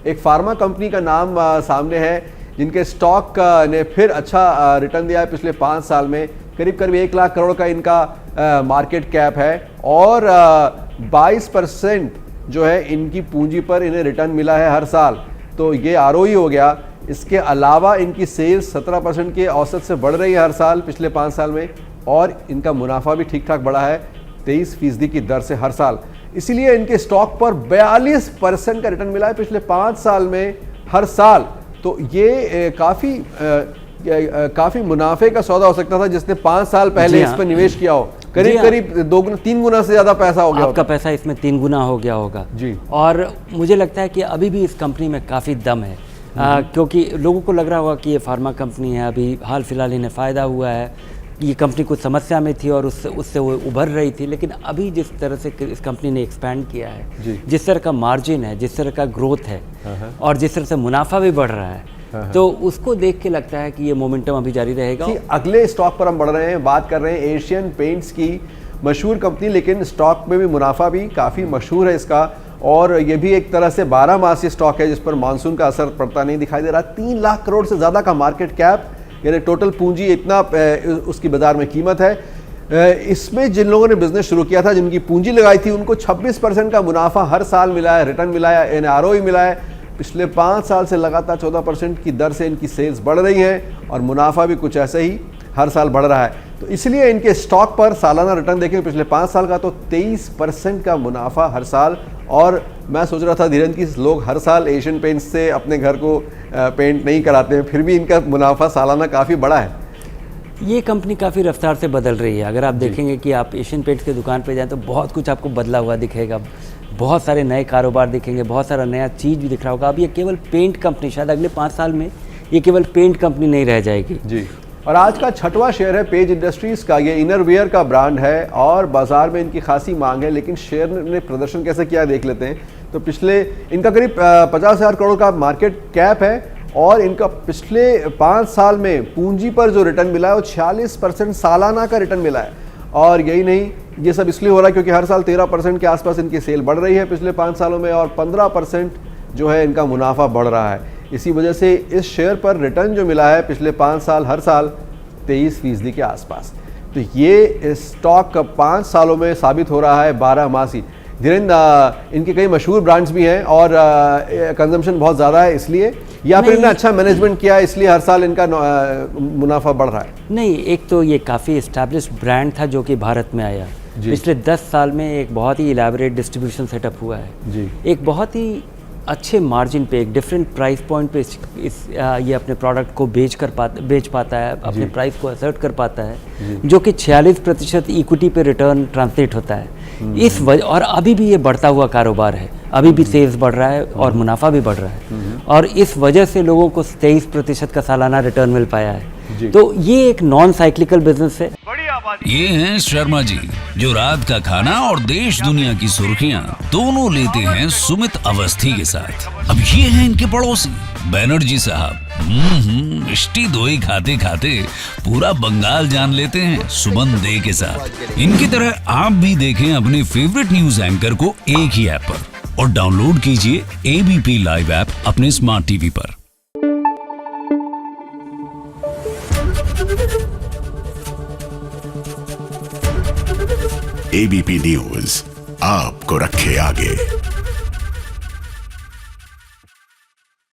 एक pharma company का नाम सामने है जिनके स्टॉक ने फिर अच्छा रिटर्न दिया है पिछले 5 साल में। करीब करीब 1 लाख करोड़ का इनका मार्केट कैप है और 22% जो है इनकी पूंजी पर इन्हें रिटर्न मिला है हर साल। तो ये आरओई हो गया। इसके अलावा इनकी सेल्स 17% के औसत से बढ़ रही है हर साल पिछले 5 साल में, और इनका मुनाफा भी ठीक ठाक बढ़ा है 23% की दर से हर साल। इसीलिए इनके स्टॉक पर 42% का रिटर्न मिला है पिछले 5 साल में हर साल। तो ये काफी मुनाफे का सौदा हो सकता था जिसने 5 साल पहले इस पर निवेश किया हो। करीब करीब 2 गुना 3 गुना से ज्यादा पैसा हो गया, आपका पैसा इसमें 3 गुना हो गया होगा जी। और मुझे लगता है कि अभी भी इस कंपनी में काफ़ी दम है, क्योंकि लोगों को लग रहा होगा कि ये फार्मा कंपनी है, अभी हाल फिलहाल इन्हें फ़ायदा हुआ है, ये कंपनी कुछ समस्या में थी और उससे वो उभर रही थी। लेकिन अभी जिस तरह से इस कंपनी ने एक्सपैंड किया है, जिस तरह का मार्जिन है, जिस तरह का ग्रोथ है और जिस तरह से मुनाफा भी बढ़ रहा है, तो उसको देख के लगता है कि ये मोमेंटम अभी जारी रहेगा। अगले स्टॉक पर हम बढ़ रहे हैं, बात कर रहे हैं एशियन पेंट्स की, मशहूर कंपनी, लेकिन स्टॉक में भी मुनाफा भी काफ़ी मशहूर है इसका, और ये भी एक तरह से 12 मासी स्टॉक है जिस पर मानसून का असर पड़ता नहीं दिखाई दे रहा। 3 लाख करोड़ से ज़्यादा का मार्केट कैप, यानी टोटल पूंजी इतना उसकी बाजार में कीमत है। इसमें जिन लोगों ने बिजनेस शुरू किया था, जिनकी पूंजी लगाई थी, उनको 26% का मुनाफा हर साल मिला है, रिटर्न मिला है, एनआरओई मिला है। पिछले 5 साल से लगातार 14% की दर से इनकी सेल्स बढ़ रही हैं और मुनाफा भी कुछ ऐसे ही हर साल बढ़ रहा है। तो इसलिए इनके स्टॉक पर सालाना रिटर्न देखें पिछले 5 साल का तो 23% का मुनाफा हर साल। और मैं सोच रहा था धीरेन्द्र की लोग हर साल एशियन पेंट्स से अपने घर को पेंट नहीं कराते हैं, फिर भी इनका मुनाफा सालाना काफ़ी बड़ा है। ये कंपनी काफ़ी रफ्तार से बदल रही है। अगर आप देखेंगे कि आप एशियन पेंट्स की दुकान पे जाएं तो बहुत कुछ आपको बदला हुआ दिखेगा, बहुत सारे नए कारोबार दिखेंगे, बहुत सारा नया चीज़ भी दिख रहा होगा। अब ये केवल पेंट कंपनी, शायद अगले 5 साल में ये केवल पेंट कंपनी नहीं रह जाएगी जी। और आज का 6वां शेयर है पेज इंडस्ट्रीज़ का। ये इनरवियर का ब्रांड है और बाजार में इनकी खासी मांग है, लेकिन शेयर ने प्रदर्शन कैसे किया देख लेते हैं। तो पिछले इनका करीब 50,000 करोड़ का मार्केट कैप है और इनका पिछले 5 साल में पूंजी पर जो रिटर्न मिला है वो 46% सालाना का रिटर्न मिला है। और यही नहीं, ये सब इसलिए हो रहा है क्योंकि हर साल 13% के आसपास इनकी सेल बढ़ रही है पिछले 5 सालों में, और 15% जो है इनका मुनाफा बढ़ रहा है। इसी वजह से इस शेयर पर रिटर्न जो मिला है पिछले 5 साल हर साल 23% के आसपास। तो ये स्टॉक 5 सालों में साबित हो रहा है 12 मासी। धीरेन्द्र, इनके कई मशहूर ब्रांड्स भी हैं और कंजम्पशन बहुत ज़्यादा है इसलिए, या फिर इन्हें अच्छा मैनेजमेंट किया है इसलिए हर साल इनका मुनाफा बढ़ रहा है? नहीं, एक तो ये काफ़ी इस्टेब्लिश्ड ब्रांड था जो कि भारत में आया। पिछले 10 साल में एक बहुत ही इलेबोरेट डिस्ट्रीब्यूशन सेटअप हुआ है जी। एक बहुत ही अच्छे मार्जिन पे, एक डिफरेंट प्राइस पॉइंट पे ये अपने प्रोडक्ट को बेच पाता है, अपने प्राइस को असर्ट कर पाता है, जो कि 46% इक्विटी पे रिटर्न ट्रांसलेट होता है। इस वजह, और अभी भी ये बढ़ता हुआ कारोबार है, अभी भी सेल्स बढ़ रहा है और मुनाफा भी बढ़ रहा है, और इस वजह से लोगों को 23% का सालाना रिटर्न मिल पाया है। तो ये एक नॉन साइक्लिकल बिजनेस है। ये हैं शर्मा जी, जो रात का खाना और देश दुनिया की सुर्खियां दोनों लेते हैं सुमित अवस्थी के साथ। अब ये हैं इनके पड़ोसी बैनर्जी साहब। मिष्टी दोई खाते खाते पूरा बंगाल जान लेते हैं सुमन दे के साथ। इनकी तरह आप भी देखें अपने फेवरेट न्यूज एंकर को एक ही ऐप पर, और डाउनलोड कीजिए एबीपी लाइव ऐप अपने स्मार्ट टीवी पर। एबीपी न्यूज आपको रखे आगे।